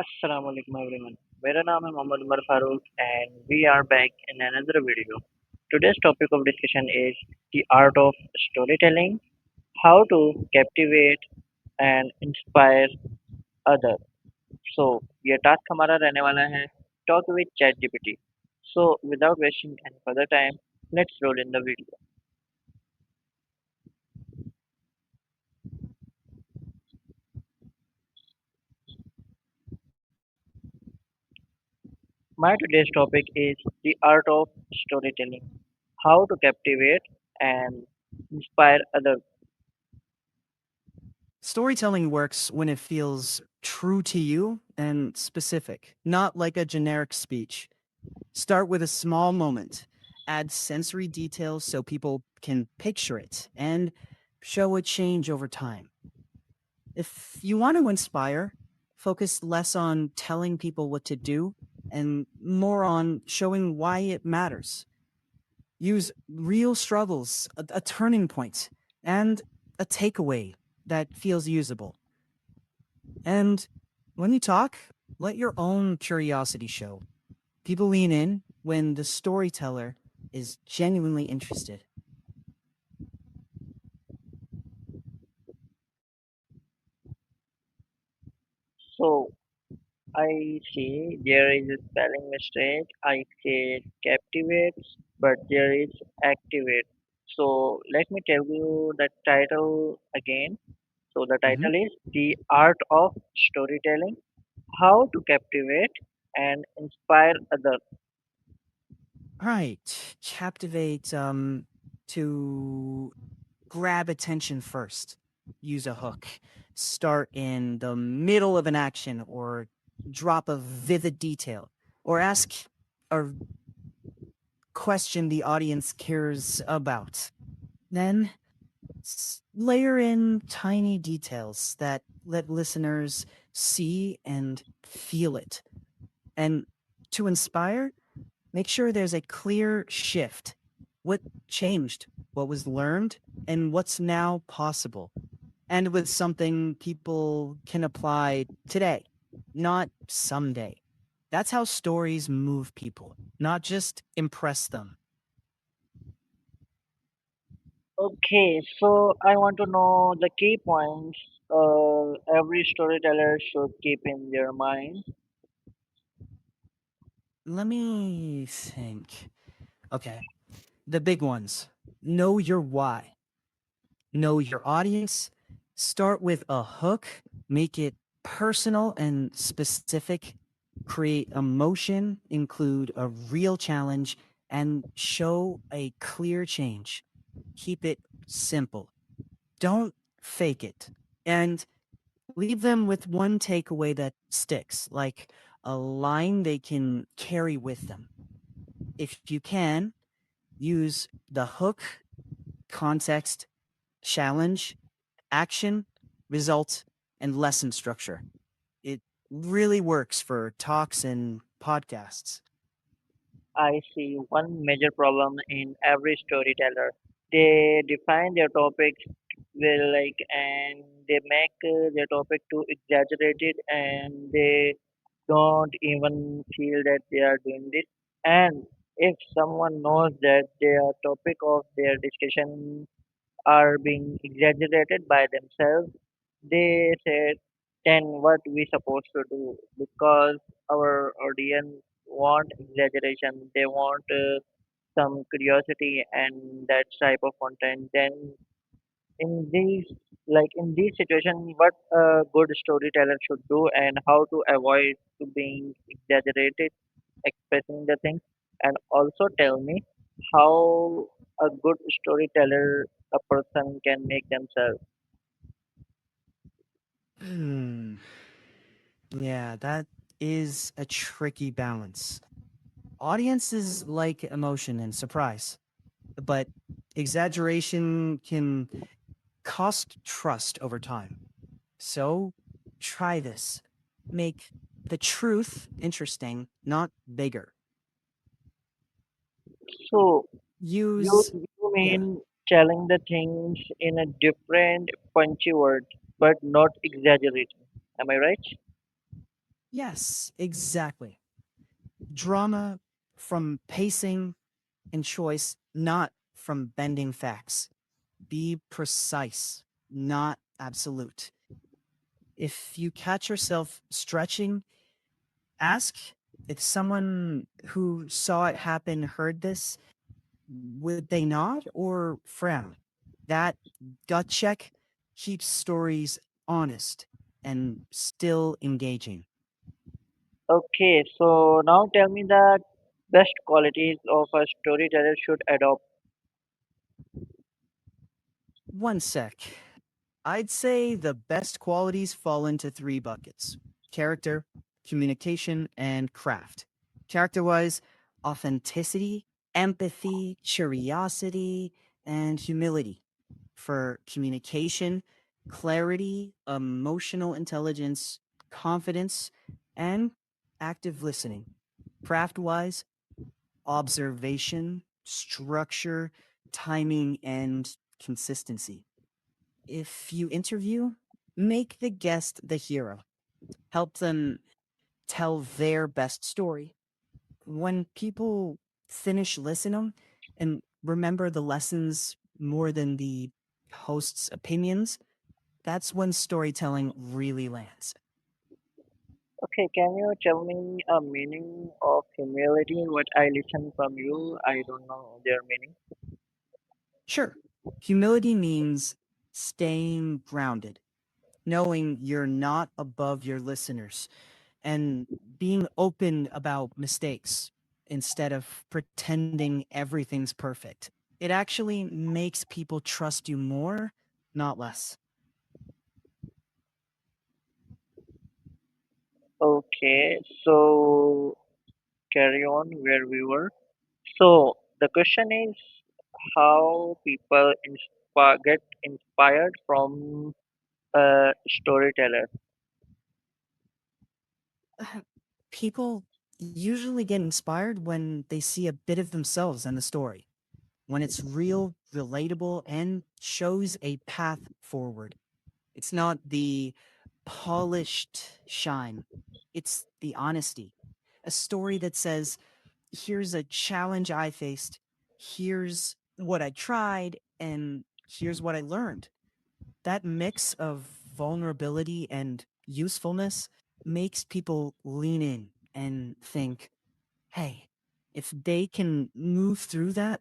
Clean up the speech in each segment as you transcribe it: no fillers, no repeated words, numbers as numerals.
Assalamu alaikum everyone. मेरा नाम है Mohammad Umar Farooq and we are back in another video. Today's topic of discussion is the art of storytelling, how to captivate and inspire others. So ये task हमारा रहने वाला है talk with ChatGPT. So without wasting any further time, let's roll in the video. My today's topic is the art of storytelling, how to captivate and inspire others. Storytelling works when it feels true to you and specific, not like a generic speech. Start with a small moment, add sensory details so people can picture it, and show a change over time. If you want to inspire, focus less on telling people what to do and more on showing why it matters. Use real struggles, a turning point, and a takeaway that feels usable. And when you talk, let your own curiosity show. People lean in when the storyteller is genuinely interested. So I see there is a spelling mistake. I said captivates, but there is activate. So let me tell you the title again. So the Mhm. title is The Art of Storytelling, How to Captivate and Inspire Others. All right, captivate to grab attention first. Use a hook. Start in the middle of an action or drop a vivid detail or ask a question the audience cares about. Then layer in tiny details that let listeners see and feel it. And to inspire, make sure there's a clear shift. What changed, what was learned, and what's now possible. And with something people can apply today, not someday. That's how stories move people, not just impress them. Okay, so I want to know the key points every storyteller should keep in their mind. Let me think. Okay. The big ones. Know your why. Know your audience. Start with a hook. Make it personal and specific. Create emotion. Include a real challenge. And show a clear change. Keep it simple. Don't fake it. And leave them with one takeaway that sticks, like a line they can carry with them. If you can, use the hook, context, challenge, action, result, and lesson structure. It really works for talks and podcasts. I see one major problem in every storyteller. They define their topics well, like, and they make their topic too exaggerated, and they don't even feel that they are doing this. And if someone knows that their topic of their discussion are being exaggerated by themselves, they said, then what we supposed to do? Because our audience want exaggeration, they want some curiosity and that type of content. Then in these, like in these situations, what a good storyteller should do and how to avoid to being exaggerated, expressing the things, and also tell me how a good storyteller a person can make themselves. Hmm. Yeah, that is a tricky balance. Audiences like emotion and surprise, but exaggeration can cost trust over time. So try this. Make the truth interesting, not bigger. So you Use, you yeah, mean telling the things in a different punchy word, but not exaggerating. Am I right? Yes, exactly. Drama from pacing and choice, not from bending facts. Be precise, not absolute. If you catch yourself stretching, ask if someone who saw it happen heard this, would they nod or frown? That gut check keeps stories honest and still engaging. Okay, so now tell me the best qualities of a storyteller should adopt. One sec. I'd say the best qualities fall into three buckets: character, communication, and craft. Character wise, authenticity, empathy, curiosity, and humility. For communication, clarity, emotional intelligence, confidence, and active listening. Craft wise, observation, structure, timing, and consistency. If you interview, make the guest the hero. Help them tell their best story. When people finish listening and remember the lessons more than the host's opinions, that's when storytelling really lands. Okay, can you tell me a meaning of humility? What I listen from you, I don't know their meaning. Sure, humility means staying grounded, knowing you're not above your listeners, and being open about mistakes instead of pretending everything's perfect. It actually makes people trust you more, not less. Okay, so carry on where we were. So the question is how people get inspired from a storyteller. People usually get inspired when they see a bit of themselves in the story, when it's real, relatable, and shows a path forward. It's not the polished shine, it's the honesty. A story that says, here's a challenge I faced, here's what I tried, and here's what I learned. That mix of vulnerability and usefulness makes people lean in and think, hey, if they can move through that,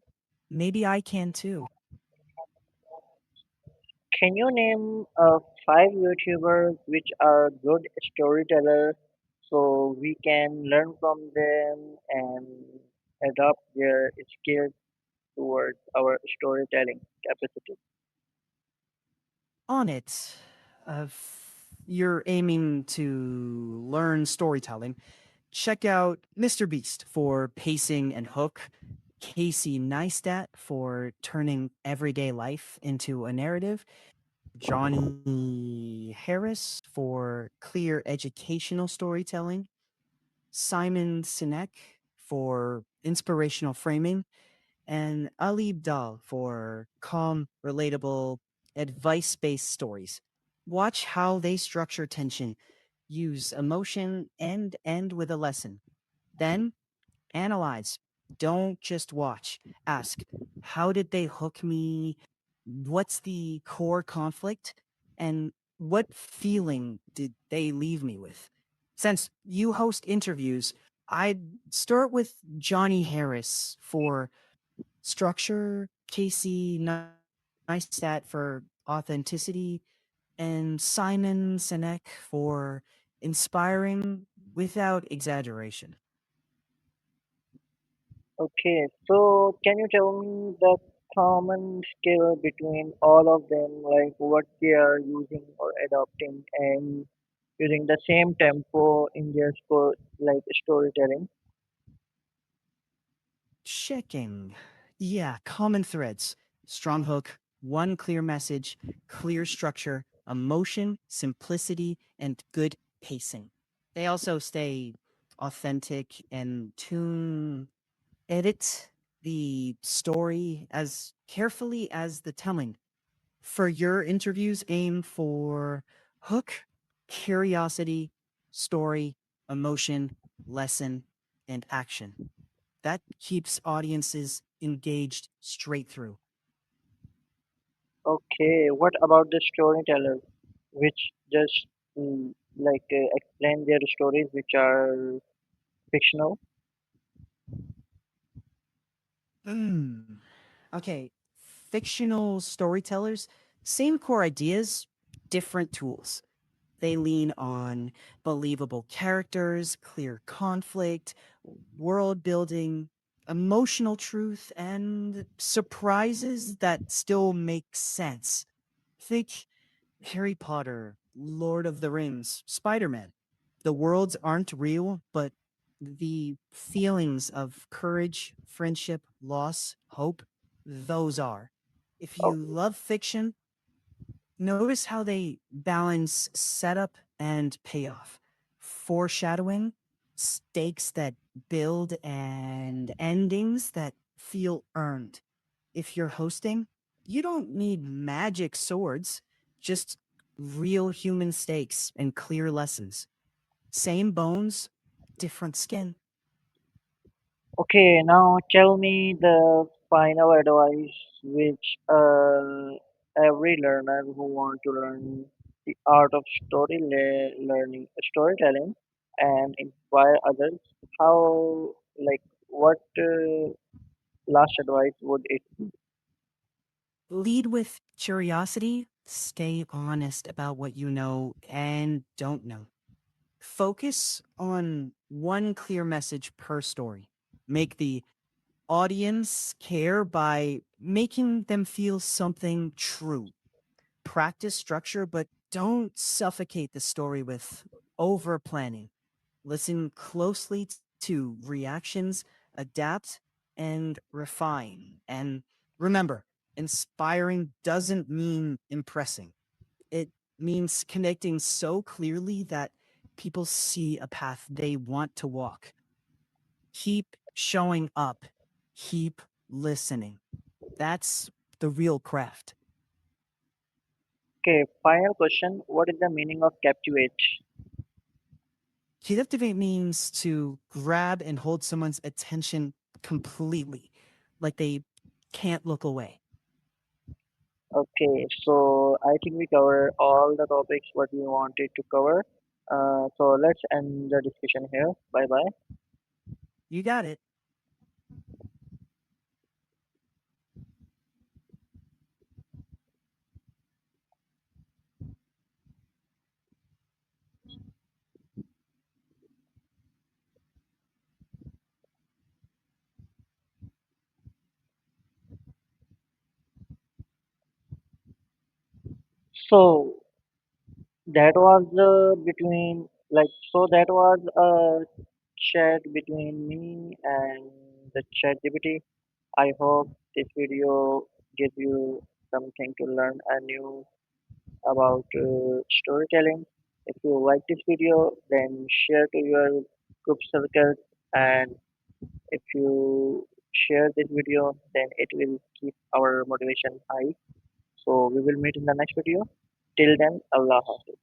maybe I can too. Can you name five YouTubers which are good storytellers so we can learn from them and adopt their skills towards our storytelling capacity? On it, if you're aiming to learn storytelling, check out Mr. Beast for pacing and hook, Casey Neistat for turning everyday life into a narrative, Johnny Harris for clear educational storytelling, Simon Sinek for inspirational framing, and Ali Dal for calm, relatable, advice based stories. Watch how they structure tension, use emotion, and end with a lesson. Then analyze. Don't just watch. Ask, how did they hook me? What's the core conflict? And what feeling did they leave me with? Since you host interviews, I'd start with Johnny Harris for structure, Casey Neistat for authenticity, and Simon Sinek for inspiring without exaggeration. Okay, so can you tell me the common skill between all of them, like what they are using or adopting and using the same tempo in their like storytelling? Checking. Yeah, common threads. Strong hook, one clear message, clear structure, emotion, simplicity, and good pacing. They also stay authentic and tune edit the story as carefully as the telling. For your interviews, aim for hook, curiosity, story, emotion, lesson, and action. That keeps audiences engaged straight through. Okay, what about the storyteller, which just explain their stories which are fictional? Mm. Okay, fictional storytellers, same core ideas, different tools. They lean on believable characters, clear conflict, world building, emotional truth, and surprises that still make sense. Think Harry Potter, Lord of the Rings, Spider Man. The worlds aren't real, but the feelings of courage, friendship, loss, hope, those are. If Oh, you love fiction, notice how they balance setup and payoff, foreshadowing, stakes that build, and endings that feel earned. If you're hosting, you don't need magic swords, just real human stakes and clear lessons. Same bones, different skin. okay, now tell me the final advice which every learner who want to learn the art of storytelling and inspire others, how what last advice would it be? Lead with curiosity, stay honest about what you know and don't know. Focus on one clear message per story. Make the audience care by making them feel something true. Practice structure, but don't suffocate the story with over planning. Listen closely to reactions, adapt, and refine. And remember, inspiring doesn't mean impressing, it means connecting so clearly that people see a path they want to walk. Keep showing up, keep listening. That's the real craft. Okay, final question. What is the meaning of captivate? Captivate means to grab and hold someone's attention completely, like they can't look away. Okay, so I think we cover all the topics what we wanted to cover. So let's end the discussion here. Bye bye. You got it. So that was that was a chat between me and the chat GPT. I hope this video gives you something to learn anew about storytelling. If you like this video, then share to your group circle, and if you share this video, then it will keep our motivation high. So we will meet in the next video. Till then, Allah Hafiz.